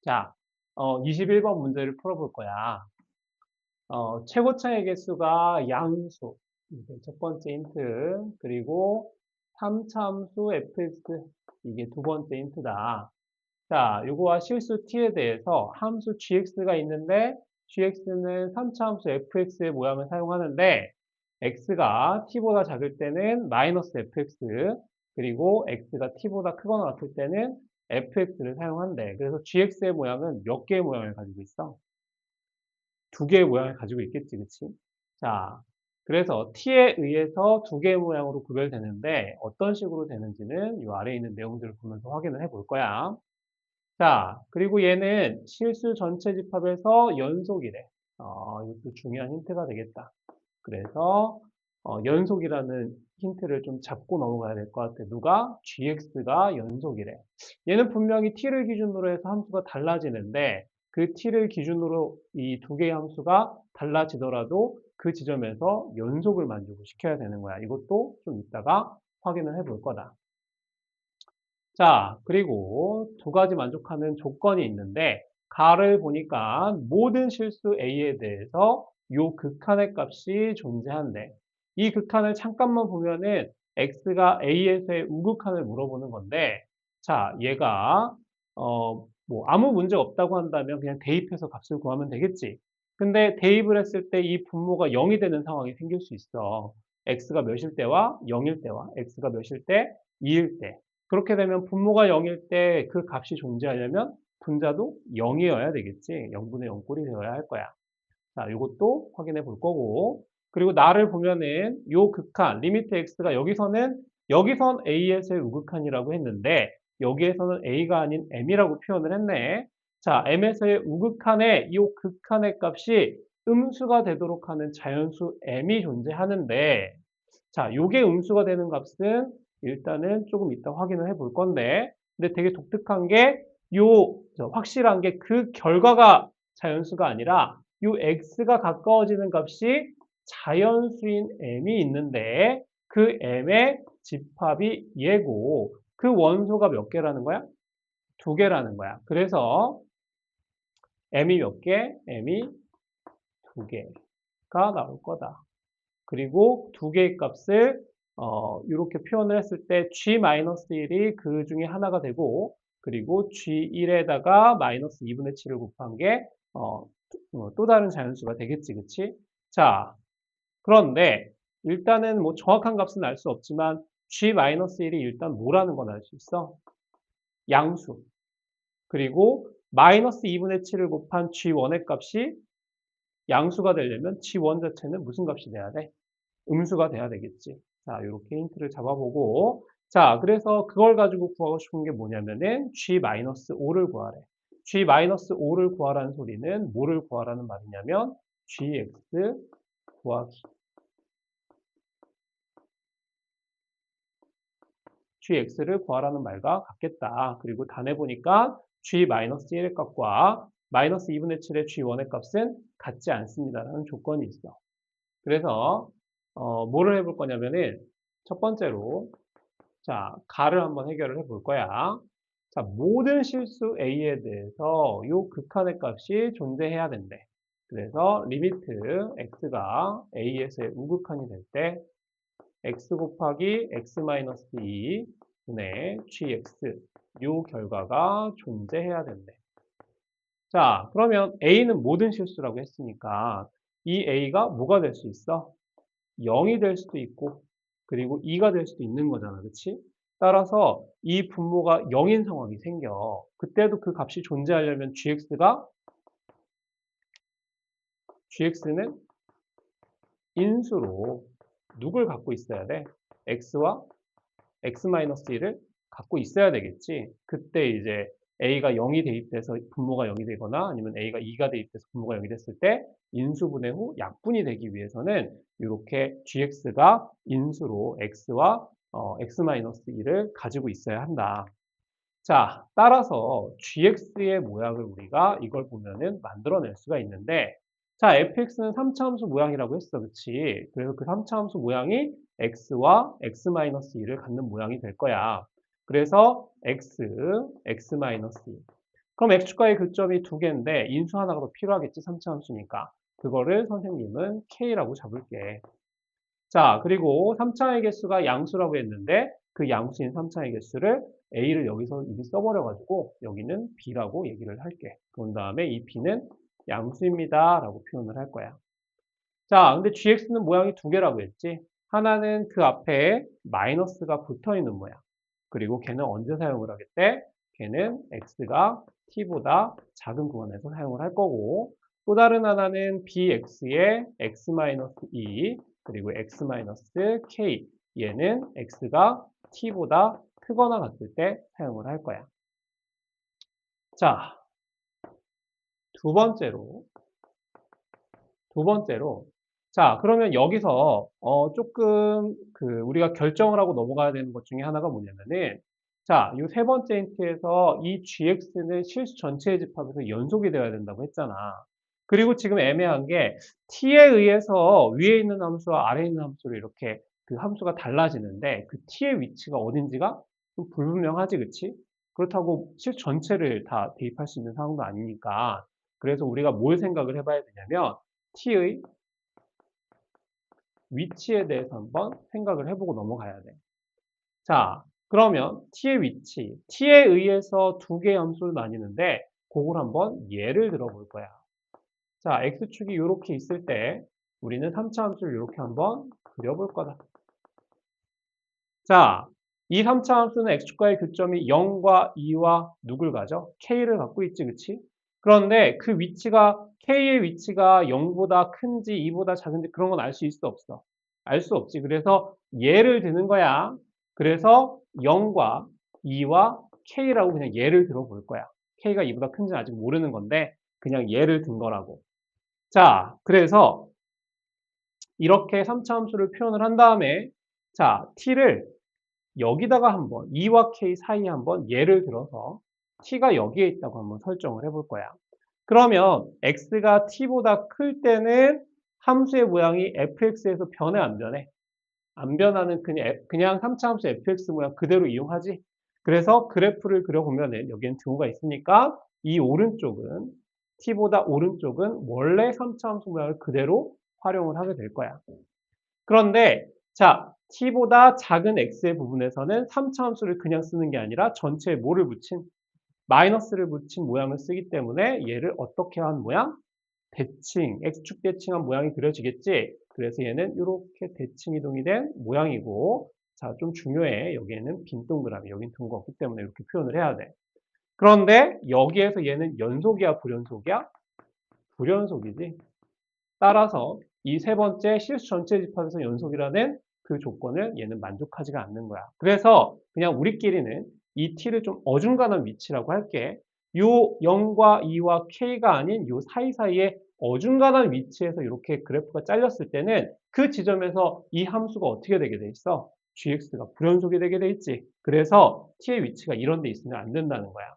자, 21번 문제를 풀어볼 거야. 최고차의 개수가 양수. 이게 첫 번째 힌트. 그리고 3차 함수 fx. 이게 두 번째 힌트다. 자, 요거와 실수 t에 대해서 함수 gx가 있는데 gx는 3차 함수 fx의 모양을 사용하는데 x가 t보다 작을 때는 마이너스 fx 그리고 x가 t보다 크거나 같을 때는 fx를 사용한대. 그래서 gx의 모양은 몇 개의 모양을 가지고 있어? 두 개의 모양을 가지고 있겠지, 그치? 자, 그래서 t에 의해서 두 개의 모양으로 구별되는데 어떤 식으로 되는지는 이 아래에 있는 내용들을 보면서 확인을 해볼 거야. 자, 그리고 얘는 실수 전체 집합에서 연속이래. 이것도 중요한 힌트가 되겠다. 그래서 연속이라는 힌트를 좀 잡고 넘어가야 될 것 같아. 누가? gx가 연속이래. 얘는 분명히 t를 기준으로 해서 함수가 달라지는데 그 t를 기준으로 이 두 개의 함수가 달라지더라도 그 지점에서 연속을 만족시켜야 되는 거야. 이것도 좀 이따가 확인을 해볼 거다. 자, 그리고 두 가지 만족하는 조건이 있는데 가를 보니까 모든 실수 a에 대해서 요 극한의 값이 존재한대. 이 극한을 잠깐만 보면은 x가 a에서의 우극한을 물어보는 건데 자, 얘가 뭐 아무 문제 없다고 한다면 그냥 대입해서 값을 구하면 되겠지. 근데 대입을 했을 때 이 분모가 0이 되는 상황이 생길 수 있어. x가 몇일 때와 0일 때와 x가 몇일 때 2일 때. 그렇게 되면 분모가 0일 때 그 값이 존재하려면 분자도 0이어야 되겠지. 0분의 0 꼴이 되어야 할 거야. 자, 이것도 확인해 볼 거고. 그리고 나를 보면은 요 극한, 리미트 x가 여기선 a에서의 우극한이라고 했는데 여기에서는 a가 아닌 m이라고 표현을 했네. 자, m에서의 우극한에 이 극한의 값이 음수가 되도록 하는 자연수 m이 존재하는데 자, 요게 음수가 되는 값은 일단은 조금 이따 확인을 해볼 건데, 근데 되게 독특한 게, 확실한 게 그 결과가 자연수가 아니라, 요 x가 가까워지는 값이 자연수인 m이 있는데, 그 m의 집합이 얘고, 그 원소가 몇 개라는 거야? 두 개라는 거야. 그래서 m이 몇 개? m이 두 개가 나올 거다. 그리고 두 개의 값을 이렇게 표현을 했을 때 G-1이 그 중에 하나가 되고 그리고 G1에다가 마이너스 2분의 7을 곱한 게 또 다른 자연수가 되겠지, 그치? 자, 그런데 일단은 뭐 정확한 값은 알 수 없지만 G-1이 일단 뭐라는 건 알 수 있어? 양수. 그리고 마이너스 2분의 7을 곱한 G1의 값이 양수가 되려면 G1 자체는 무슨 값이 돼야 돼? 음수가 돼야 되겠지. 자, 이렇게 힌트를 잡아보고. 자, 그래서 그걸 가지고 구하고 싶은 게 뭐냐면은 G-5를 구하래. G-5를 구하라는 소리는 뭐를 구하라는 말이냐면 GX 구하기. GX를 구하라는 말과 같겠다. 그리고 단해 보니까 G-1의 값과 마이너스 2분의 7의 G1의 값은 같지 않습니다라는 조건이 있어. 그래서 뭐를 해볼 거냐면은 첫 번째로 자, 가를 한번 해결을 해볼 거야. 자, 모든 실수 a에 대해서 요 극한의 값이 존재해야 된대. 그래서 리미트 x가 a에서의 우극한이 될 때 x 곱하기 x-2 분의 gx 요 결과가 존재해야 된대. 자, 그러면 a는 모든 실수라고 했으니까 이 a가 뭐가 될 수 있어? 0이 될 수도 있고 그리고 2가 될 수도 있는 거잖아. 그치? 따라서 이 분모가 0인 상황이 생겨. 그때도 그 값이 존재하려면 gx는 인수로 누굴 갖고 있어야 돼? x와 x-1을 갖고 있어야 되겠지. 그때 이제 a가 0이 대입돼서 분모가 0이 되거나 아니면 a가 2가 대입돼서 분모가 0이 됐을 때 인수분해 후 약분이 되기 위해서는 이렇게 gx가 인수로 x와 x-1을 가지고 있어야 한다. 자, 따라서 gx의 모양을 우리가 이걸 보면은 만들어낼 수가 있는데 자, fx는 3차 함수 모양이라고 했어. 그치? 그래서 그 3차 함수 모양이 x와 x-2를 갖는 모양이 될 거야. 그래서 x, x-2. 그럼 x축과의 교점이 두 개인데 인수 하나가 더 필요하겠지, 3차 함수니까. 그거를 선생님은 k라고 잡을게. 자, 그리고 3차의 개수가 양수라고 했는데 그 양수인 3차의 개수를 a를 여기서 이미 써버려가지고 여기는 b라고 얘기를 할게. 그런 다음에 이 b는 양수입니다 라고 표현을 할 거야. 자, 근데 gx는 모양이 두 개라고 했지. 하나는 그 앞에 마이너스가 붙어 있는 모양. 그리고 걔는 언제 사용을 하겠대? 걔는 x가 t보다 작은 구간에서 사용을 할 거고, 또 다른 하나는 bx의 x-2 그리고 x-k, 얘는 x가 t보다 크거나 같을 때 사용을 할 거야. 자, 두 번째로 자, 그러면 여기서 조금 우리가 결정을 하고 넘어가야 되는 것 중에 하나가 뭐냐면은, 자, 이 세 번째 힌트에서 이 gx는 실수 전체의 집합에서 연속이 되어야 된다고 했잖아. 그리고 지금 애매한 게 t에 의해서 위에 있는 함수와 아래에 있는 함수로 이렇게 그 함수가 달라지는데 그 t의 위치가 어딘지가 좀 불분명하지, 그치? 그렇다고 실수 전체를 다 대입할 수 있는 상황도 아니니까. 그래서 우리가 뭘 생각을 해봐야 되냐면 t의 위치에 대해서 한번 생각을 해보고 넘어가야 돼. 자, 그러면 t의 위치, t에 의해서 두 개의 함수를 나뉘는데 그걸 한번 예를 들어 볼 거야. 자, x축이 이렇게 있을 때 우리는 3차 함수를 이렇게 한번 그려볼 거다. 자, 이 3차 함수는 x축과의 교점이 0과 2와 누굴 가져? k를 갖고 있지, 그치? 그런데 그 위치가 k의 위치가 0보다 큰지 2보다 작은지 그런 건 알 수 있어, 없어? 알 수 없지. 그래서 예를 드는 거야. 그래서 0과 2와 k라고 그냥 예를 들어 볼 거야. k가 2보다 큰지는 아직 모르는 건데 그냥 예를 든 거라고. 자, 그래서 이렇게 3차 함수를 표현을 한 다음에 자, t를 여기다가 한번 2와 k 사이에 한번 예를 들어서 t가 여기에 있다고 한번 설정을 해볼 거야. 그러면 x가 t보다 클 때는 함수의 모양이 fx에서 변해, 안 변해? 안 변하는 그냥 3차 함수 fx 모양 그대로 이용하지. 그래서 그래프를 그려보면은 여기엔 등호가 있으니까 이 오른쪽은 t보다 오른쪽은 원래 3차 함수 모양을 그대로 활용을 하게 될 거야. 그런데 자, t보다 작은 x의 부분에서는 3차 함수를 그냥 쓰는 게 아니라 전체에 뭐를 붙인? 마이너스를 붙인 모양을 쓰기 때문에 얘를 어떻게 한 모양? 대칭, x축 대칭한 모양이 그려지겠지? 그래서 얘는 이렇게 대칭 이동이 된 모양이고, 자, 좀 중요해. 여기에는 빈 동그라미, 여긴 등호가 없기 때문에 이렇게 표현을 해야 돼. 그런데 여기에서 얘는 연속이야, 불연속이야? 불연속이지. 따라서 이 세 번째 실수 전체 집합에서 연속이라는 그 조건을 얘는 만족하지가 않는 거야. 그래서 그냥 우리끼리는 이 t를 좀 어중간한 위치라고 할게. 요 0과 2와 k가 아닌 요 사이사이에 어중간한 위치에서 이렇게 그래프가 잘렸을 때는 그 지점에서 이 함수가 어떻게 되게 돼 있어? gx가 불연속이 되게 돼 있지. 그래서 t의 위치가 이런 데 있으면 안 된다는 거야.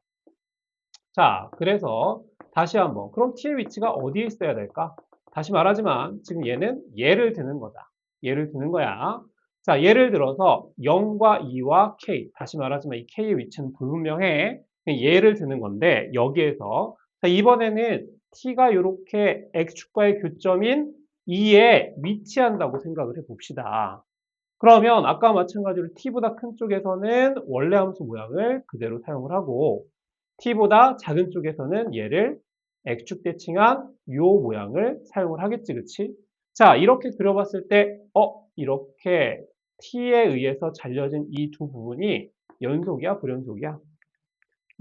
자, 그래서 다시 한번 그럼 t의 위치가 어디에 있어야 될까? 다시 말하지만 지금 얘는 예를 드는 거다. 예를 드는 거야. 자, 예를 들어서 0과 2와 k. 다시 말하지만 이 k의 위치는 불분명해. 예를 드는 건데 여기에서 자, 이번에는 t가 이렇게 x축과의 교점인 2에 위치한다고 생각을 해봅시다. 그러면 아까 마찬가지로 t보다 큰 쪽에서는 원래 함수 모양을 그대로 사용을 하고 t보다 작은 쪽에서는 얘를 x축 대칭한 요 모양을 사용을 하겠지, 그치? 자, 이렇게 그려봤을 때, 이렇게 t에 의해서 잘려진 이 두 부분이 연속이야, 불연속이야?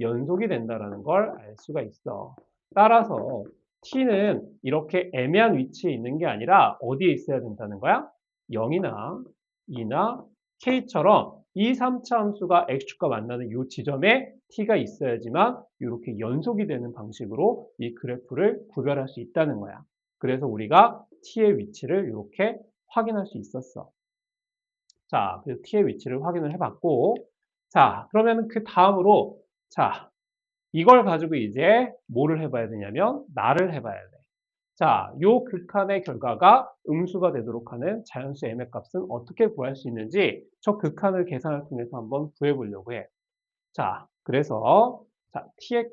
연속이 된다는 걸 알 수가 있어. 따라서 t는 이렇게 애매한 위치에 있는 게 아니라 어디에 있어야 된다는 거야? 0이나 2나 k처럼 이 3차 함수가 x축과 만나는 이 지점에 t가 있어야지만 이렇게 연속이 되는 방식으로 이 그래프를 구별할 수 있다는 거야. 그래서 우리가 t의 위치를 이렇게 확인할 수 있었어. 자, 그래서 t의 위치를 확인을 해봤고, 자, 그러면 그 다음으로, 자, 이걸 가지고 이제 뭐를 해봐야 되냐면, 나를 해봐야 돼. 자, 요 극한의 결과가 음수가 되도록 하는 자연수 m의 값은 어떻게 구할 수 있는지 저 극한을 계산을 통해서 한번 구해보려고 해. 자, 그래서 자, t의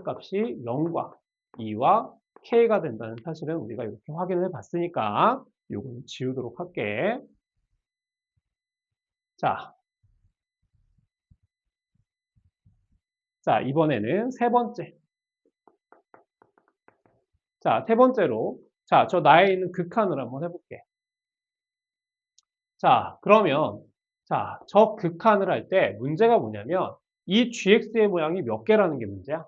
값이 0과 2와 k가 된다는 사실은 우리가 이렇게 확인을 해봤으니까 요거는 지우도록 할게. 자, 이번에는 세 번째. 자, 세 번째로, 자, 저 나에 있는 극한을 한번 해볼게. 자, 그러면, 자, 저 극한을 할 때 문제가 뭐냐면, 이 gx의 모양이 몇 개라는 게 문제야?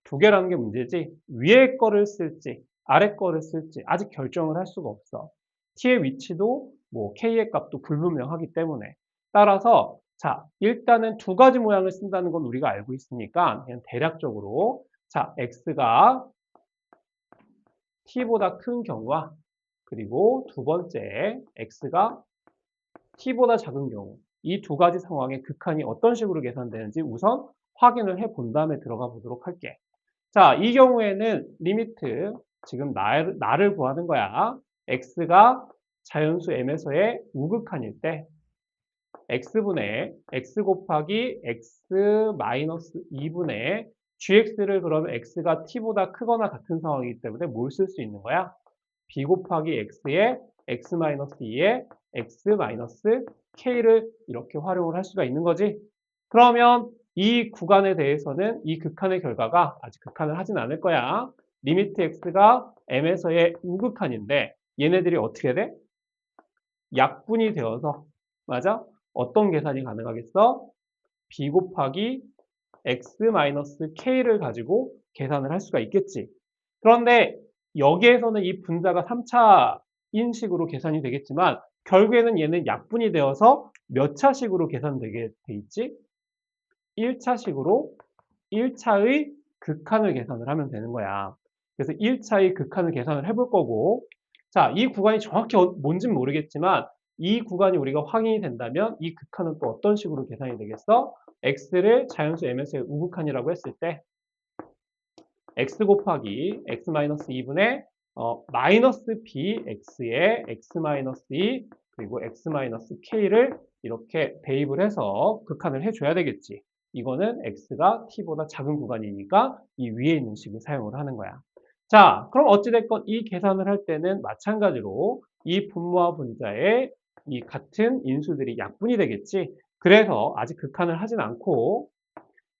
두 개라는 게 문제지, 위에 거를 쓸지, 아래 거를 쓸지, 아직 결정을 할 수가 없어. t의 위치도, 뭐, k의 값도 불분명하기 때문에. 따라서, 자, 일단은 두 가지 모양을 쓴다는 건 우리가 알고 있으니까, 그냥 대략적으로, 자, x가 t보다 큰 경우와 그리고 두 번째 x가 t보다 작은 경우 이 두 가지 상황의 극한이 어떤 식으로 계산되는지 우선 확인을 해 본 다음에 들어가 보도록 할게. 자, 이 경우에는 리미트 지금 나를 구하는 거야. x가 자연수 m에서의 우극한일 때 x분의 x 곱하기 x 마이너스 2분의 gx를 그러면 x가 t보다 크거나 같은 상황이기 때문에 뭘 쓸 수 있는 거야? b 곱하기 x에 x 마이너스 2에 x 마이너스 k를 이렇게 활용을 할 수가 있는 거지. 그러면 이 구간에 대해서는 이 극한의 결과가 아직 극한을 하진 않을 거야. 리미트 x가 m에서의 우극한인데 얘네들이 어떻게 돼? 약분이 되어서, 맞아? 어떤 계산이 가능하겠어? b 곱하기 x 마이너스 k를 가지고 계산을 할 수가 있겠지. 그런데 여기에서는 이 분자가 3차 인식으로 계산이 되겠지만 결국에는 얘는 약분이 되어서 몇 차식으로 계산되게 돼 있지? 1차식으로 1차의 극한을 계산을 하면 되는 거야. 그래서 1차의 극한을 계산을 해볼 거고, 자, 이 구간이 정확히 뭔지는 모르겠지만 이 구간이 우리가 확인이 된다면 이 극한은 또 어떤 식으로 계산이 되겠어? x를 자연수 m에서의 우극한이라고 했을 때 x 곱하기 x 마이너스 2분의 마이너스 bx의 x 마이너스 2 그리고 x 마이너스 k를 이렇게 대입을 해서 극한을 해줘야 되겠지. 이거는 x가 t보다 작은 구간이니까 이 위에 있는 식을 사용을 하는 거야. 자, 그럼 어찌됐건 이 계산을 할 때는 마찬가지로 이 분모와 분자의 이 같은 인수들이 약분이 되겠지. 그래서 아직 극한을 하진 않고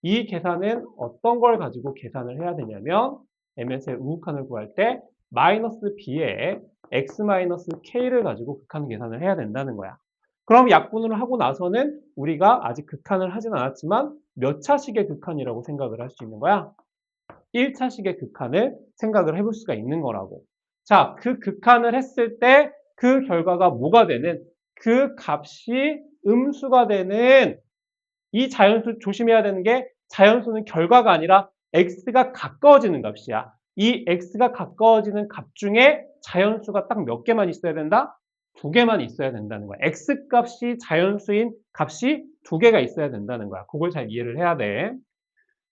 이 계산은 어떤 걸 가지고 계산을 해야 되냐면 ms의 우극한을 구할 때 마이너스 b에 x 마이너스 k를 가지고 극한 계산을 해야 된다는 거야. 그럼 약분을 하고 나서는 우리가 아직 극한을 하진 않았지만 몇 차식의 극한이라고 생각을 할 수 있는 거야? 1차식의 극한을 생각을 해볼 수가 있는 거라고. 자, 그 극한을 했을 때 그 결과가 뭐가 되는, 그 값이 음수가 되는, 이 자연수 조심해야 되는 게 자연수는 결과가 아니라 x가 가까워지는 값이야. 이 x가 가까워지는 값 중에 자연수가 딱 몇 개만 있어야 된다? 두 개만 있어야 된다는 거야. x 값이 자연수인 값이 두 개가 있어야 된다는 거야. 그걸 잘 이해를 해야 돼.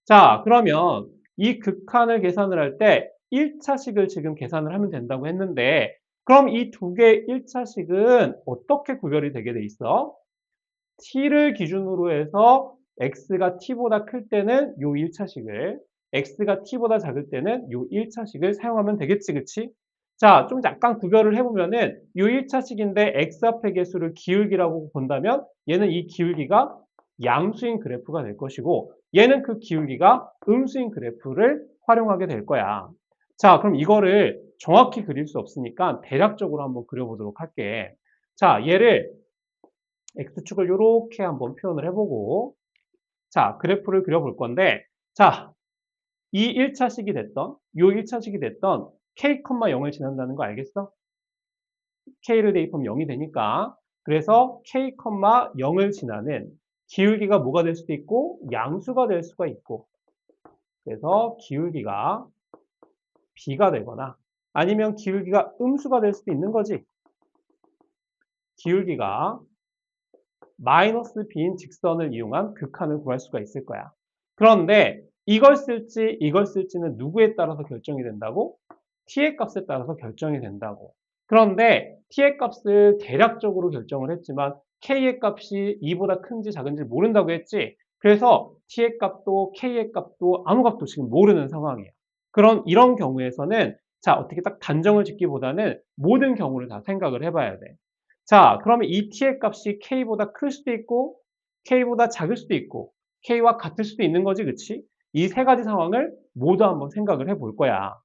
자, 그러면 이 극한을 계산을 할 때 1차식을 지금 계산을 하면 된다고 했는데 그럼 이 두 개의 1차식은 어떻게 구별이 되게 돼 있어? t를 기준으로 해서 x가 t보다 클 때는 요 1차식을, x가 t보다 작을 때는 요 1차식을 사용하면 되겠지, 그치? 자, 좀 약간 구별을 해보면은 요 1차식인데 x 앞의 개수를 기울기라고 본다면 얘는 이 기울기가 양수인 그래프가 될 것이고 얘는 그 기울기가 음수인 그래프를 활용하게 될 거야. 자, 그럼 이거를 정확히 그릴 수 없으니까 대략적으로 한번 그려보도록 할게. 자, 얘를 x축을 이렇게 한번 표현을 해보고 자, 그래프를 그려볼 건데 자, 이 1차식이 됐던 요 1차식이 됐던 k, 0을 지난다는 거 알겠어? k를 대입하면 0이 되니까 그래서 k, 0을 지나는 기울기가 뭐가 될 수도 있고 양수가 될 수가 있고 그래서 기울기가 b가 되거나 아니면 기울기가 음수가 될 수도 있는 거지. 기울기가 마이너스 b인 직선을 이용한 극한을 구할 수가 있을 거야. 그런데 이걸 쓸지 이걸 쓸지는 누구에 따라서 결정이 된다고? t의 값에 따라서 결정이 된다고. 그런데 t의 값을 대략적으로 결정을 했지만 k의 값이 2보다 큰지 작은지 모른다고 했지. 그래서 t의 값도 k의 값도 아무 값도 지금 모르는 상황이에요. 이런 경우에서는 자, 어떻게 딱 단정을 짓기보다는 모든 경우를 다 생각을 해봐야 돼. 자, 그러면 이 t의 값이 k보다 클 수도 있고 k보다 작을 수도 있고 k와 같을 수도 있는 거지, 그치? 이 세 가지 상황을 모두 한번 생각을 해볼 거야.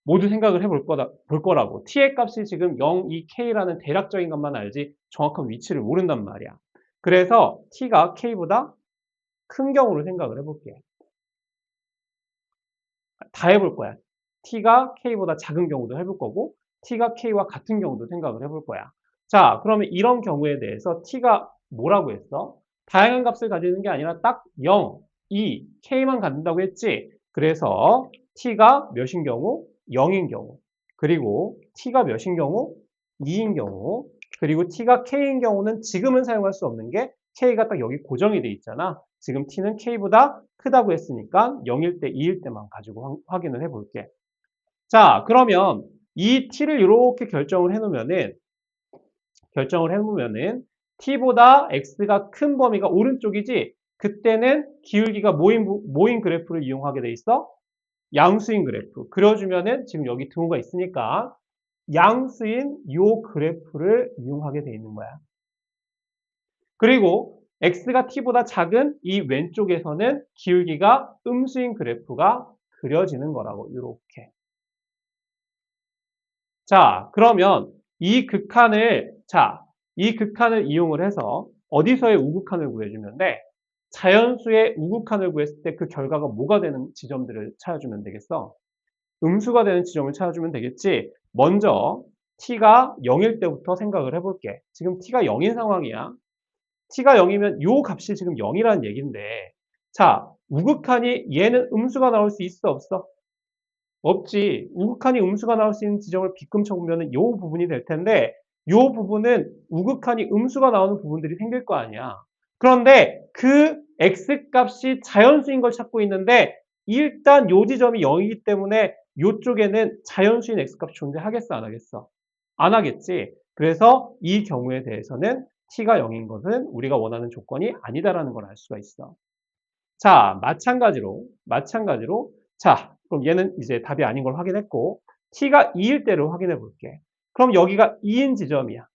모두 생각을 볼 거라고. t의 값이 지금 0, 2k라는 대략적인 것만 알지 정확한 위치를 모른단 말이야. 그래서 t가 k보다 큰 경우를 생각을 해볼게. 다 해볼 거야. t가 k보다 작은 경우도 해볼 거고 t가 k와 같은 경우도 생각을 해볼 거야. 자, 그러면 이런 경우에 대해서 t가 뭐라고 했어? 다양한 값을 가지는 게 아니라 딱 0, 2, k만 갖는다고 했지. 그래서 t가 몇인 경우? 0인 경우. 그리고 t가 몇인 경우? 2인 경우. 그리고 t가 k인 경우는 지금은 사용할 수 없는 게 k가 딱 여기 고정이 돼 있잖아. 지금 t는 k보다 크다고 했으니까 0일 때, 2일 때만 가지고 확인을 해볼게. 자, 그러면 이 t를 이렇게 결정을 해놓으면은 t보다 x가 큰 범위가 오른쪽이지. 그때는 기울기가 모인 그래프를 이용하게 돼 있어. 양수인 그래프. 그려주면은 지금 여기 등호가 있으니까 양수인 요 그래프를 이용하게 돼 있는 거야. 그리고 x가 t보다 작은 이 왼쪽에서는 기울기가 음수인 그래프가 그려지는 거라고, 이렇게. 자, 그러면 이 극한을 이용을 해서 어디서의 우극한을 구해주면 돼? 자연수의 우극한을 구했을 때 그 결과가 뭐가 되는 지점들을 찾아주면 되겠어? 음수가 되는 지점을 찾아주면 되겠지? 먼저 t가 0일 때부터 생각을 해볼게. 지금 t가 0인 상황이야. t가 0이면 요 값이 지금 0이라는 얘기인데, 자, 우극한이 얘는 음수가 나올 수 있어, 없어? 없지. 우극한이 음수가 나올 수 있는 지점을 빗금 쳐보면 요 부분이 될 텐데, 요 부분은 우극한이 음수가 나오는 부분들이 생길 거 아니야. 그런데 그 x값이 자연수인 걸 찾고 있는데, 일단 요 지점이 0이기 때문에 요쪽에는 자연수인 x값이 존재하겠어, 안 하겠어? 안 하겠지. 그래서 이 경우에 대해서는 t가 0인 것은 우리가 원하는 조건이 아니다라는 걸 알 수가 있어. 자, 마찬가지로, 자, 그럼 얘는 이제 답이 아닌 걸 확인했고, t가 2일 때를 확인해 볼게. 그럼 여기가 2인 지점이야.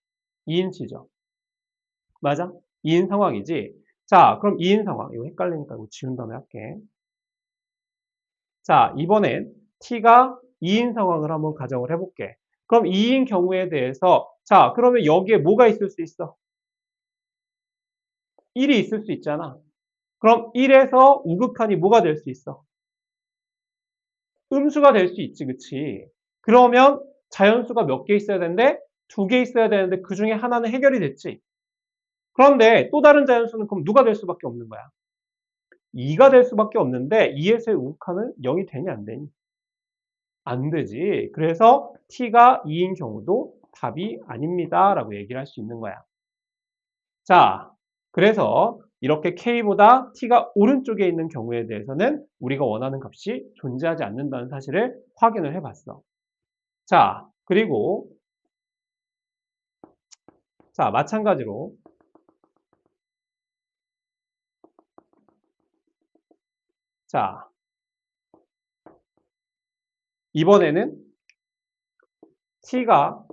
2인 지점. 맞아? 2인 상황이지? 자, 그럼 2인 상황. 이거 헷갈리니까 이거 지운 다음에 할게. 자, 이번엔 t가 2인 상황을 한번 가정을 해볼게. 그럼 2인 경우에 대해서, 자, 그러면 여기에 뭐가 있을 수 있어? 1이 있을 수 있잖아. 그럼 1에서 우극한이 뭐가 될 수 있어? 음수가 될 수 있지, 그치? 그러면 자연수가 몇 개 있어야 되는데? 2개 있어야 되는데 그 중에 하나는 해결이 됐지. 그런데 또 다른 자연수는 그럼 누가 될 수밖에 없는 거야? 2가 될 수밖에 없는데 2에서의 우극한은 0이 되니 안 되니? 안 되지. 그래서 t가 2인 경우도 답이 아닙니다 라고 얘기를 할 수 있는 거야. 자, 그래서 이렇게 k보다 t가 오른쪽에 있는 경우에 대해서는 우리가 원하는 값이 존재하지 않는다는 사실을 확인을 해봤어. 자, 그리고 자, 마찬가지로 자, 이번에는 t가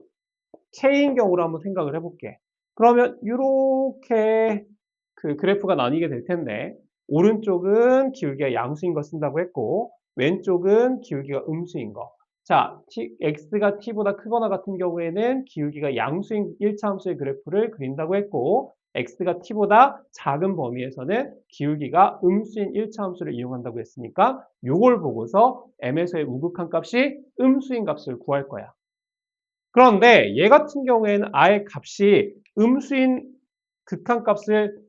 k인 경우로 한번 생각을 해볼게. 그러면 이렇게 그 그래프가 나뉘게 될 텐데 오른쪽은 기울기가 양수인 거 쓴다고 했고 왼쪽은 기울기가 음수인 거. 자, x가 t보다 크거나 같은 경우에는 기울기가 양수인 1차 함수의 그래프를 그린다고 했고 x가 t보다 작은 범위에서는 기울기가 음수인 1차 함수를 이용한다고 했으니까 요걸 보고서 m에서의 우극한 값이 음수인 값을 구할 거야. 그런데 얘 같은 경우에는 아예 값이 음수인 극한값을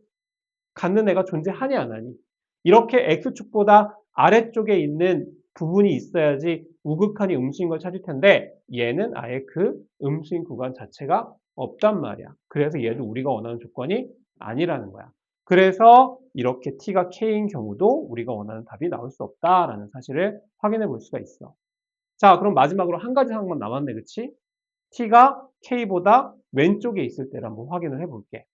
갖는 애가 존재하니 안 하니? 이렇게 x축보다 아래쪽에 있는 부분이 있어야지 우극한이 음수인 걸 찾을 텐데 얘는 아예 그 음수인 구간 자체가 없단 말이야. 그래서 얘도 우리가 원하는 조건이 아니라는 거야. 그래서 이렇게 t가 k인 경우도 우리가 원하는 답이 나올 수 없다라는 사실을 확인해 볼 수가 있어. 자, 그럼 마지막으로 한 가지 항만 남았네, 그치? t가 k보다 왼쪽에 있을 때를 한번 확인을 해볼게.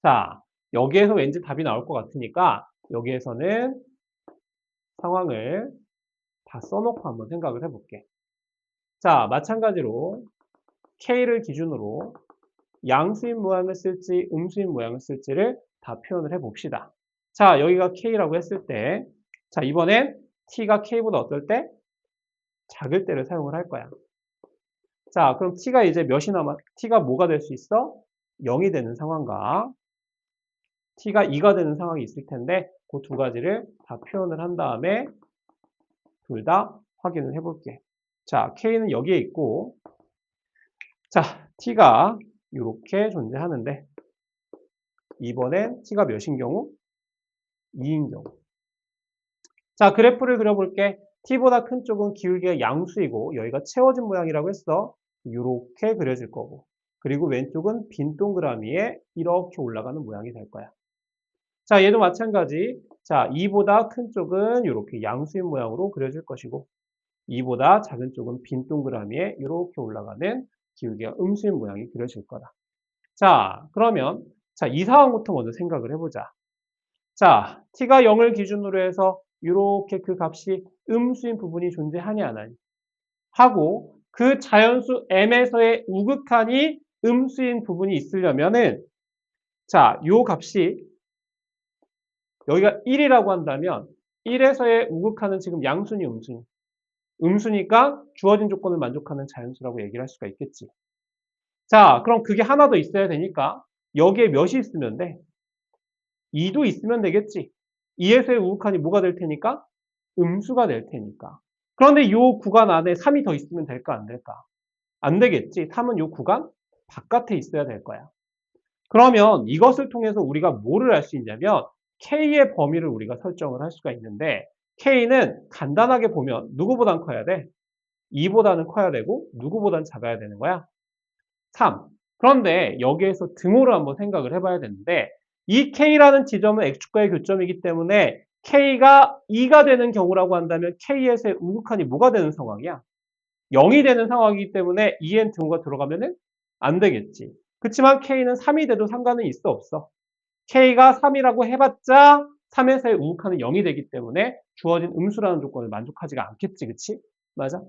자, 여기에서 왠지 답이 나올 것 같으니까 여기에서는 상황을 다 써놓고 한번 생각을 해볼게. 자, 마찬가지로 K를 기준으로 양수인 모양을 쓸지 음수인 모양을 쓸지를 다 표현을 해봅시다. 자, 여기가 K라고 했을 때, 자, 이번엔 T가 K보다 어떨 때? 작을 때를 사용을 할 거야. 자, 그럼 T가 이제 몇이 남아, T가 뭐가 될 수 있어? 0이 되는 상황과 T가 2가 되는 상황이 있을 텐데, 그 두 가지를 다 표현을 한 다음에 둘 다 확인을 해볼게. 자, K는 여기에 있고, 자, T가 이렇게 존재하는데, 이번엔 T가 몇인 경우? 2인 경우. 자, 그래프를 그려볼게. T보다 큰 쪽은 기울기가 양수이고 여기가 채워진 모양이라고 했어. 이렇게 그려질 거고. 그리고 왼쪽은 빈 동그라미에 이렇게 올라가는 모양이 될 거야. 자, 얘도 마찬가지. 자, 2보다 큰 쪽은 이렇게 양수인 모양으로 그려질 것이고 2보다 작은 쪽은 빈 동그라미에 이렇게 올라가는 기울기가 음수인 모양이 그려질 거다. 자, 그러면 자, 이 상황부터 먼저 생각을 해보자. 자, t가 0을 기준으로 해서 이렇게 그 값이 음수인 부분이 존재하냐 안 하니 하고 그 자연수 m에서의 우극한이 음수인 부분이 있으려면은 자, 요 값이 여기가 1이라고 한다면 1에서의 우극한은 지금 양수니 음수니? 음수니까 주어진 조건을 만족하는 자연수라고 얘기를 할 수가 있겠지. 자, 그럼 그게 하나 더 있어야 되니까 여기에 몇이 있으면 돼? 2도 있으면 되겠지. 2에서의 우극한이 뭐가 될 테니까? 음수가 될 테니까. 그런데 이 구간 안에 3이 더 있으면 될까 안 될까? 안 되겠지. 3은 이 구간 바깥에 있어야 될 거야. 그러면 이것을 통해서 우리가 뭐를 알 수 있냐면 K의 범위를 우리가 설정을 할 수가 있는데 K는 간단하게 보면 누구보단 커야 돼? 2보다는 커야 되고 누구보단 작아야 되는 거야? 3. 그런데 여기에서 등호를 한번 생각을 해봐야 되는데 이 K라는 지점은 X축과의 교점이기 때문에 K가 2가 되는 경우라고 한다면 K에서의 우극한이 뭐가 되는 상황이야? 0이 되는 상황이기 때문에 2n 등호가 들어가면은 안 되겠지. 그렇지만 K는 3이 돼도 상관은 있어 없어? K가 3이라고 해봤자 3에서의 우극한은 0이 되기 때문에 주어진 음수라는 조건을 만족하지가 않겠지. 그치? 맞아?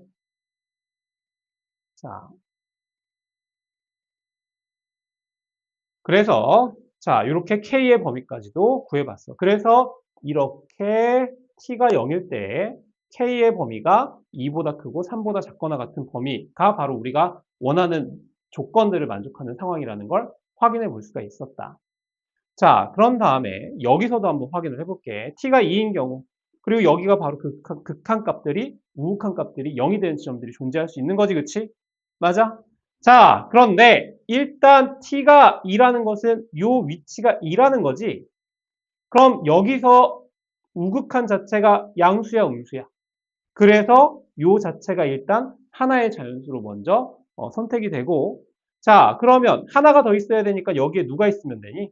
자, 그래서 자, 이렇게 K의 범위까지도 구해봤어. 그래서 이렇게 T가 0일 때 K의 범위가 2보다 크고 3보다 작거나 같은 범위가 바로 우리가 원하는 조건들을 만족하는 상황이라는 걸 확인해 볼 수가 있었다. 자, 그런 다음에 여기서도 한번 확인을 해볼게. T가 2인 경우 그리고 여기가 바로 극한 값들이 우극한 값들이 0이 되는 지점들이 존재할 수 있는 거지. 그치? 맞아? 자, 그런데 일단 t가 2라는 것은 요 위치가 2라는 거지. 그럼 여기서 우극한 자체가 양수야, 음수야? 그래서 요 자체가 일단 하나의 자연수로 먼저 선택이 되고 자, 그러면 하나가 더 있어야 되니까 여기에 누가 있으면 되니?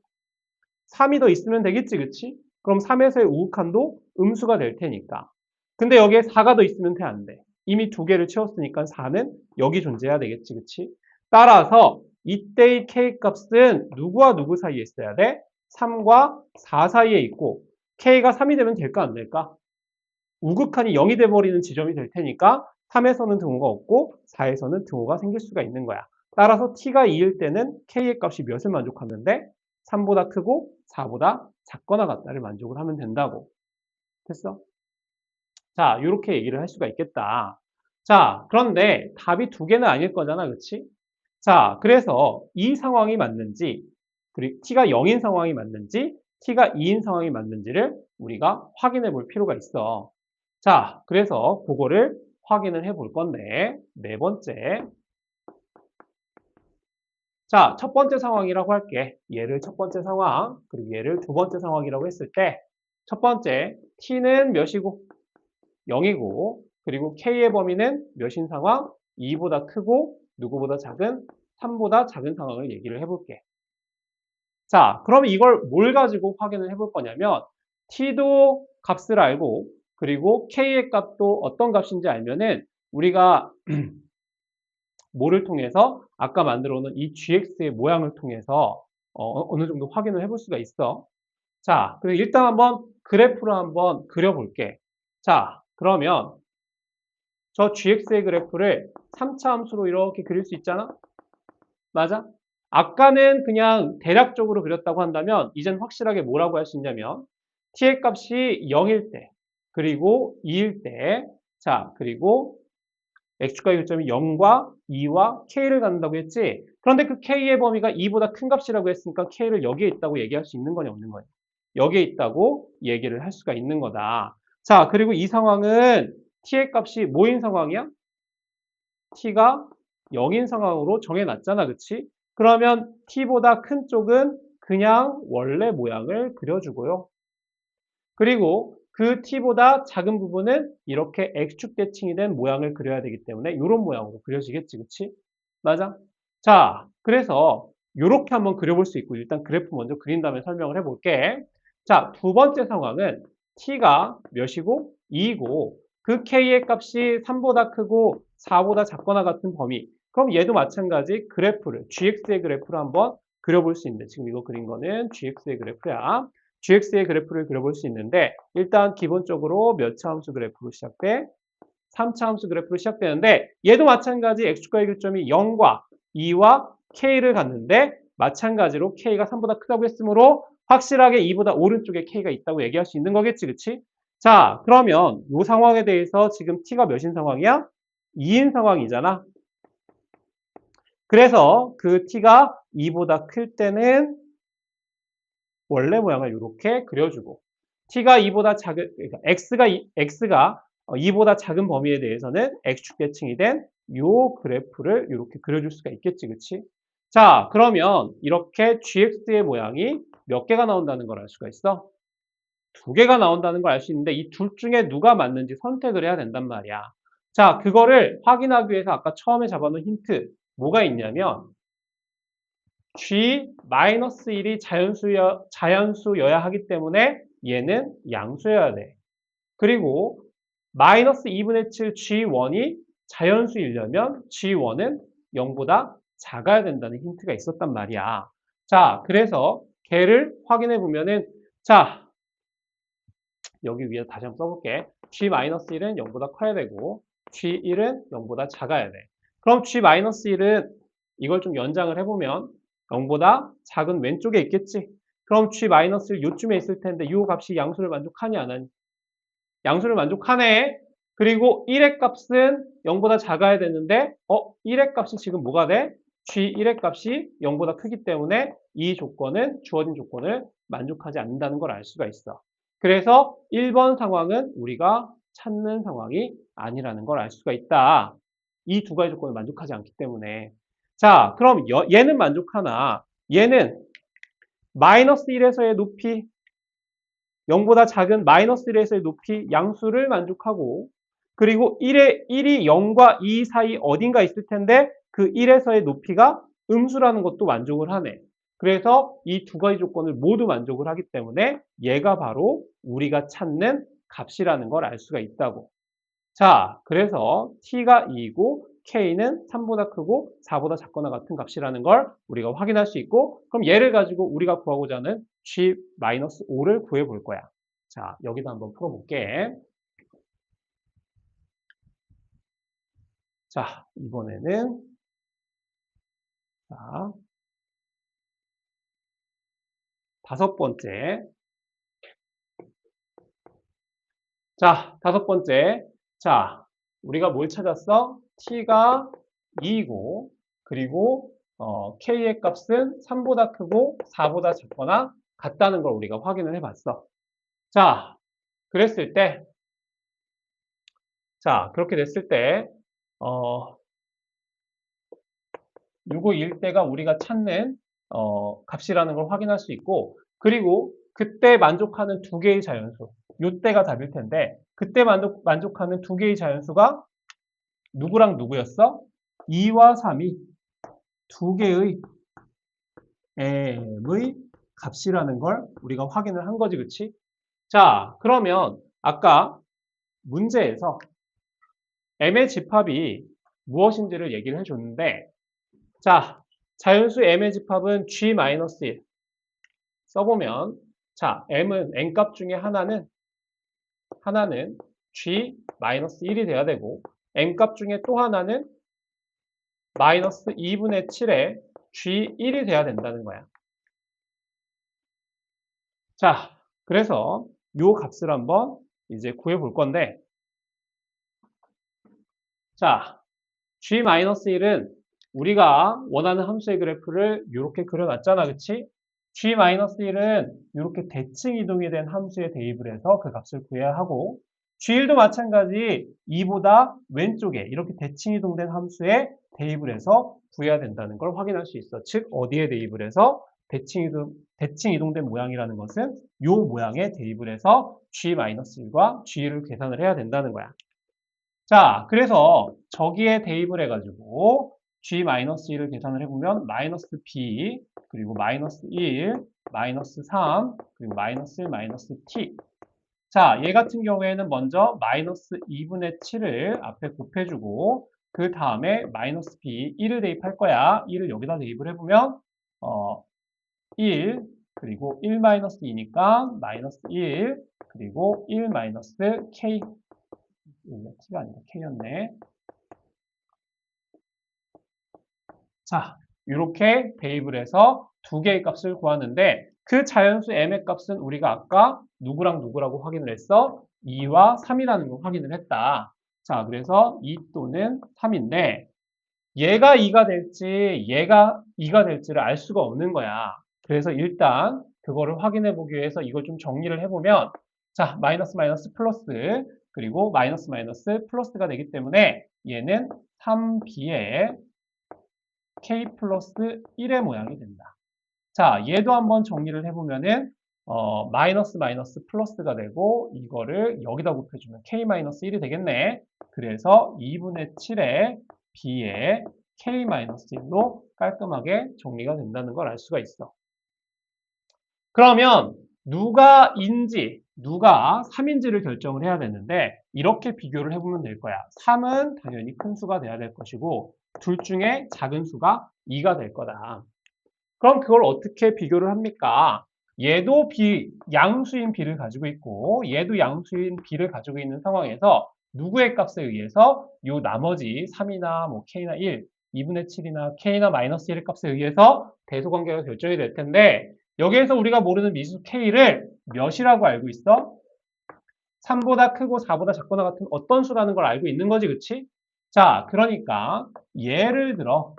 3이 더 있으면 되겠지, 그치? 그럼 3에서의 우극한도 음수가 될 테니까. 근데 여기에 4가 더 있으면 돼, 안 돼? 이미 두 개를 채웠으니까 4는 여기 존재해야 되겠지, 그치? 따라서 이때의 K값은 누구와 누구 사이에 있어야 돼? 3과 4 사이에 있고 K가 3이 되면 될까, 안 될까? 우극한이 0이 돼버리는 지점이 될 테니까 3에서는 등호가 없고 4에서는 등호가 생길 수가 있는 거야. 따라서 t가 2일 때는 k의 값이 몇을 만족하는데 3보다 크고 4보다 작거나 같다를 만족을 하면 된다고. 됐어? 자, 이렇게 얘기를 할 수가 있겠다. 자, 그런데 답이 두 개는 아닐 거잖아, 그치? 자, 그래서 이 상황이 맞는지, 그리고 t가 0인 상황이 맞는지, t가 2인 상황이 맞는지를 우리가 확인해 볼 필요가 있어. 자, 그래서 그거를 확인을 해 볼 건데, 네 번째. 자, 첫 번째 상황이라고 할게. 얘를 첫 번째 상황, 그리고 얘를 두 번째 상황이라고 했을 때, 첫 번째, t는 몇이고, 0이고, 그리고 k의 범위는 몇인 상황? 2보다 크고, 누구보다 작은 3보다 작은 상황을 얘기를 해볼게. 자, 그러면 이걸 뭘 가지고 확인을 해볼 거냐면, t도 값을 알고, 그리고 k의 값도 어떤 값인지 알면은, 우리가 뭐를 통해서 아까 만들어 놓은 이 gx의 모양을 통해서 어느 정도 확인을 해볼 수가 있어. 자, 그럼 일단 한번 그래프를 한번 그려볼게. 자, 그러면 저 gx의 그래프를 3차 함수로 이렇게 그릴 수 있잖아? 맞아? 아까는 그냥 대략적으로 그렸다고 한다면 이젠 확실하게 뭐라고 할 수 있냐면 t의 값이 0일 때, 그리고 2일 때, 자, 그리고 x축과의 교점이 0과 2와 k를 갖는다고 했지? 그런데 그 k의 범위가 2보다 큰 값이라고 했으니까 k를 여기에 있다고 얘기할 수 있는 거냐, 없는 거냐? 여기에 있다고 얘기를 할 수가 있는 거다. 자, 그리고 이 상황은 t의 값이 뭐인 상황이야? t가 0인 상황으로 정해놨잖아, 그치? 그러면 t보다 큰 쪽은 그냥 원래 모양을 그려주고요. 그리고 그 t보다 작은 부분은 이렇게 x축 대칭이 된 모양을 그려야 되기 때문에 이런 모양으로 그려지겠지, 그치? 맞아? 자, 그래서 이렇게 한번 그려볼 수 있고 일단 그래프 먼저 그린 다음에 설명을 해볼게. 자, 두 번째 상황은 t가 몇이고 2이고 그 k의 값이 3보다 크고 4보다 작거나 같은 범위. 그럼 얘도 마찬가지 그래프를 gx의 그래프를 한번 그려볼 수 있는데 지금 이거 그린 거는 gx의 그래프야. gx의 그래프를 그려볼 수 있는데 일단 기본적으로 몇 차 함수 그래프로 시작돼? 3차 함수 그래프로 시작되는데 얘도 마찬가지 x축과의 교점이 0과 2와 k를 갖는데 마찬가지로 k가 3보다 크다고 했으므로 확실하게 2보다 오른쪽에 k가 있다고 얘기할 수 있는 거겠지, 그치? 자, 그러면 이 상황에 대해서 지금 t가 몇인 상황이야? 2인 상황이잖아. 그래서 그 t가 2보다 클 때는 원래 모양을 이렇게 그려주고 t가 2보다 작은 그러니까 x가 2보다 작은 범위에 대해서는 x축 대칭이 된 이 그래프를 이렇게 그려줄 수가 있겠지, 그치? 자, 그러면 이렇게 gx의 모양이 몇 개가 나온다는 걸 알 수가 있어? 두 개가 나온다는 걸 알 수 있는데 이 둘 중에 누가 맞는지 선택을 해야 된단 말이야. 자, 그거를 확인하기 위해서 아까 처음에 잡아놓은 힌트 뭐가 있냐면 G-1이 자연수여야 하기 때문에 얘는 양수여야 돼. 그리고 마이너스 2분의 7 G1이 자연수이려면 G1은 0보다 작아야 된다는 힌트가 있었단 말이야. 자, 그래서 걔를 확인해 보면은 자, 여기 위에 다시 한번 써볼게. G-1은 0보다 커야 되고 G1은 0보다 작아야 돼. 그럼 G-1은 이걸 좀 연장을 해보면 0보다 작은 왼쪽에 있겠지. 그럼 G-를 요쯤에 있을 텐데 이 값이 양수를 만족하니 안 하니? 양수를 만족하네. 그리고 1의 값은 0보다 작아야 되는데 1의 값이 지금 뭐가 돼? G1의 값이 0보다 크기 때문에 이 조건은 주어진 조건을 만족하지 않는다는 걸 알 수가 있어. 그래서 1번 상황은 우리가 찾는 상황이 아니라는 걸 알 수가 있다. 이 두 가지 조건을 만족하지 않기 때문에. 자, 그럼 얘는 만족하나 얘는 마이너스 1에서의 높이 0보다 작은 마이너스 1에서의 높이 양수를 만족하고 그리고 1이 0과 2 사이 어딘가 있을 텐데 그 1에서의 높이가 음수라는 것도 만족을 하네. 그래서 이 두 가지 조건을 모두 만족을 하기 때문에 얘가 바로 우리가 찾는 값이라는 걸 알 수가 있다고. 자, 그래서 t가 2이고 k는 3보다 크고 4보다 작거나 같은 값이라는 걸 우리가 확인할 수 있고 그럼 얘를 가지고 우리가 구하고자 하는 g-5를 구해 볼 거야. 자, 여기다 한번 풀어볼게. 자, 이번에는 자, 다섯 번째. 자, 다섯 번째. 자, 우리가 뭘 찾았어? t가 2이고 그리고 k의 값은 3보다 크고 4보다 작거나 같다는 걸 우리가 확인을 해봤어. 자, 그랬을 때, 자, 그렇게 됐을 때, 요거 일대가 우리가 찾는, 값이라는 걸 확인할 수 있고, 그리고 그때 만족하는 두 개의 자연수, 요때가 답일 텐데, 그때 만족하는 두 개의 자연수가 누구랑 누구였어? 2와 3이 두 개의 m의 값이라는 걸 우리가 확인을 한 거지, 그치? 자, 그러면 아까 문제에서 m의 집합이 무엇인지를 얘기를 해줬는데 자, 자연수 m의 집합은 g-1 써보면 자, m은 n값 중에 하나는 g-1이 돼야 되고 n값 중에 또 하나는 마이너스 2분의 7에 g1이 돼야 된다는 거야. 자, 그래서 요 값을 한번 이제 구해 볼 건데 자, g-1은 우리가 원하는 함수의 그래프를 이렇게 그려놨잖아, 그치? g-1은 이렇게 대칭 이동이 된 함수에 대입을 해서 그 값을 구해야 하고 g1도 마찬가지 2보다 왼쪽에 이렇게 대칭 이동된 함수에 대입을 해서 구해야 된다는 걸 확인할 수 있어. 즉 어디에 대입을 해서 대칭 이동된 모양이라는 것은 이 모양에 대입을 해서 g-1과 g1을 계산을 해야 된다는 거야. 자, 그래서 저기에 대입을 해가지고 g-1을 계산을 해보면 마이너스 b 그리고 마이너스 1, 마이너스 3 그리고 마이너스 1, 마이너스 t. 자, 얘 같은 경우에는 먼저 마이너스 2분의 7을 앞에 곱해주고 그 다음에 마이너스 b 1을 대입할 거야. 1을 여기다 대입을 해보면 1 그리고 1 마이너스 2니까 마이너스 1 그리고 1 마이너스 k t가 아니라 k였네. 자, 이렇게 대입을 해서 두 개의 값을 구하는데 그 자연수 m의 값은 우리가 아까 누구랑 누구라고 확인을 했어? 2와 3이라는 걸 확인을 했다. 자, 그래서 2 또는 3인데 얘가 2가 될지 얘가 2가 될지를 알 수가 없는 거야. 그래서 일단 그거를 확인해 보기 위해서 이걸 좀 정리를 해보면 자, 마이너스 마이너스 플러스 그리고 마이너스 마이너스 플러스가 되기 때문에 얘는 3b의 k 플러스 1의 모양이 된다. 자, 얘도 한번 정리를 해보면은 마이너스 마이너스 플러스가 되고 이거를 여기다 곱해주면 k 마이너스 1이 되겠네. 그래서 2분의 7의 b의 k 마이너스 1로 깔끔하게 정리가 된다는 걸 알 수가 있어. 그러면 누가 3인지를 결정을 해야 되는데 이렇게 비교를 해보면 될 거야. 3은 당연히 큰 수가 돼야 될 것이고 둘 중에 작은 수가 2가 될 거다. 그럼 그걸 어떻게 비교를 합니까? 얘도 양수인 b를 가지고 있고 얘도 양수인 b를 가지고 있는 상황에서 누구의 값에 의해서 요 나머지 3이나 뭐 k나 1, 2분의 7이나 k나 마이너스 1의 값에 의해서 대소관계가 결정이 될 텐데 여기에서 우리가 모르는 미수 k를 몇이라고 알고 있어? 3보다 크고 4보다 작거나 같은 어떤 수라는 걸 알고 있는 거지, 그치? 자, 그러니까 예를 들어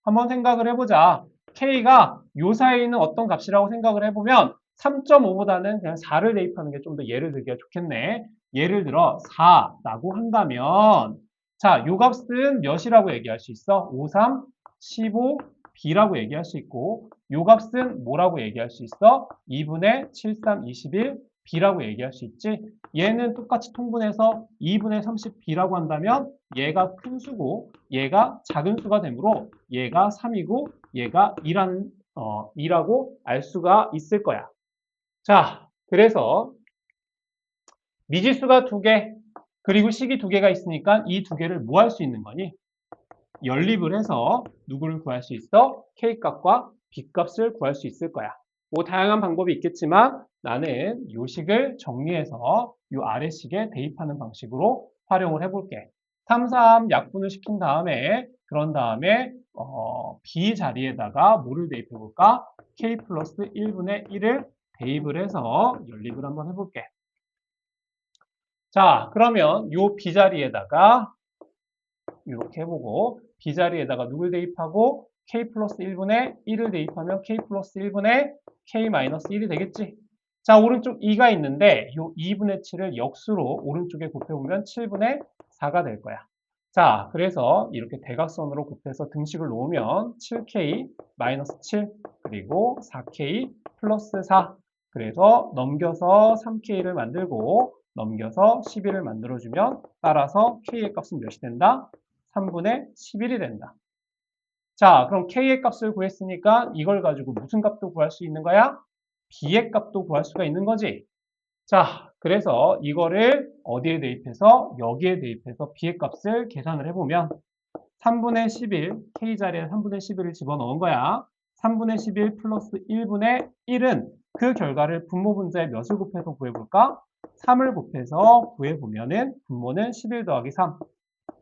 한번 생각을 해보자. k가 요 사이에 있는 어떤 값이라고 생각을 해보면 3.5보다는 그냥 4를 대입하는 게 좀 더 예를 들기가 좋겠네. 예를 들어 4라고 한다면 자, 요 값은 몇이라고 얘기할 수 있어? 5, 3, 15, b라고 얘기할 수 있고 요 값은 뭐라고 얘기할 수 있어? 2분의 7, 3, 21, b라고 얘기할 수 있지. 얘는 똑같이 통분해서 2분의 30b라고 한다면 얘가 큰 수고 얘가 작은 수가 되므로 얘가 3이고 얘가 2라고 알 수가 있을 거야. 자, 그래서 미지수가 2개 그리고 식이 2개가 있으니까 이 2개를 뭐 할 수 있는 거니? 연립을 해서 누구를 구할 수 있어? K값과 B값을 구할 수 있을 거야. 뭐 다양한 방법이 있겠지만 나는 요 식을 정리해서 요 아래식에 대입하는 방식으로 활용을 해볼게. 3, 3 약분을 시킨 다음에 그런 다음에 B 자리에다가 뭐를 대입해 볼까? K 플러스 1분의 1을 대입을 해서 연립을 한번 해볼게. 자, 그러면 요 B 자리에다가 이렇게 해보고 B 자리에다가 누굴 대입하고 K 플러스 1분의 1을 대입하면 K 플러스 1분의 K 마이너스 1이 되겠지. 자, 오른쪽 2가 있는데 이 2분의 7을 역수로 오른쪽에 곱해보면 7분의 4가 될 거야. 자, 그래서 이렇게 대각선으로 곱해서 등식을 놓으면 7K 마이너스 7 그리고 4K 플러스 4 그래서 넘겨서 3K를 만들고 넘겨서 11을 만들어주면 따라서 K의 값은 몇이 된다? 3분의 11이 된다. 자, 그럼 K의 값을 구했으니까 이걸 가지고 무슨 값도 구할 수 있는 거야? B의 값도 구할 수가 있는 거지. 자, 그래서 이거를 어디에 대입해서? 여기에 대입해서 B의 값을 계산을 해보면 3분의 11, k 자리에 3분의 11을 집어넣은 거야. 3분의 11 플러스 1분의 1은 그 결과를 분모 분자에 몇을 곱해서 구해볼까? 3을 곱해서 구해보면은 분모는 11 더하기 3,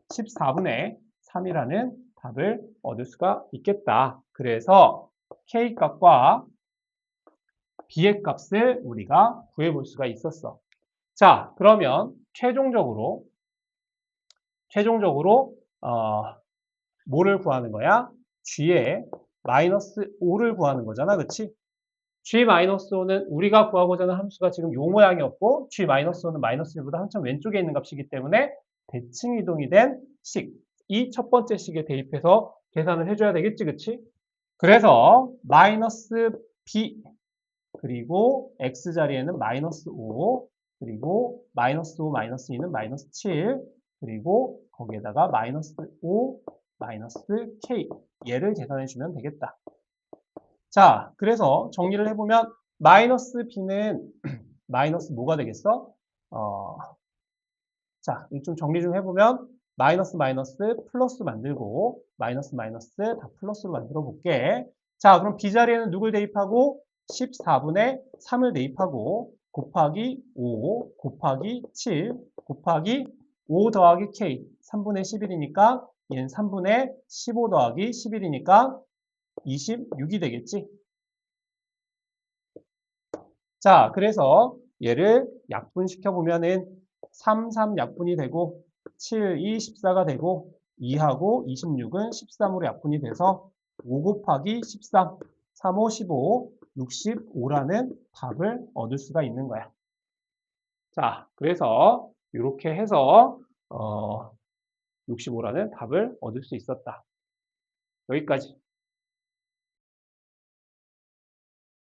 14분의 3이라는 답을 얻을 수가 있겠다. 그래서 k 값과 b의 값을 우리가 구해볼 수가 있었어. 자, 그러면 최종적으로 뭐를 구하는 거야? g의 마이너스 5를 구하는 거잖아. 그치? g-5는 우리가 구하고자 하는 함수가 지금 요 모양이었고 g-5는 마이너스 1보다 한참 왼쪽에 있는 값이기 때문에 대칭 이동이 된 식. 이 첫 번째 식에 대입해서 계산을 해줘야 되겠지. 그치? 그래서 마이너스 b 그리고 x 자리에는 마이너스 5 그리고 마이너스 5 마이너스 2는 마이너스 7 그리고 거기에다가 마이너스 5 마이너스 k 얘를 계산해 주면 되겠다. 자, 그래서 정리를 해보면 마이너스 b는 마이너스 뭐가 되겠어? 자, 좀 정리 좀 해보면 마이너스 마이너스 플러스 만들고 마이너스 마이너스 다 플러스로 만들어 볼게. 자, 그럼 b 자리에는 누굴 대입하고 14분의 3을 대입하고 곱하기 5 곱하기 7 곱하기 5 더하기 k 3분의 11이니까 얘는 3분의 15 더하기 11이니까 26이 되겠지. 자, 그래서 얘를 약분시켜 보면은 3, 3 약분이 되고 7, 2, 14가 되고 2하고 26은 13으로 약분이 돼서 5 곱하기 13, 3, 5, 15, 65라는 답을 얻을 수가 있는 거야. 자, 그래서 이렇게 해서 65라는 답을 얻을 수 있었다. 여기까지.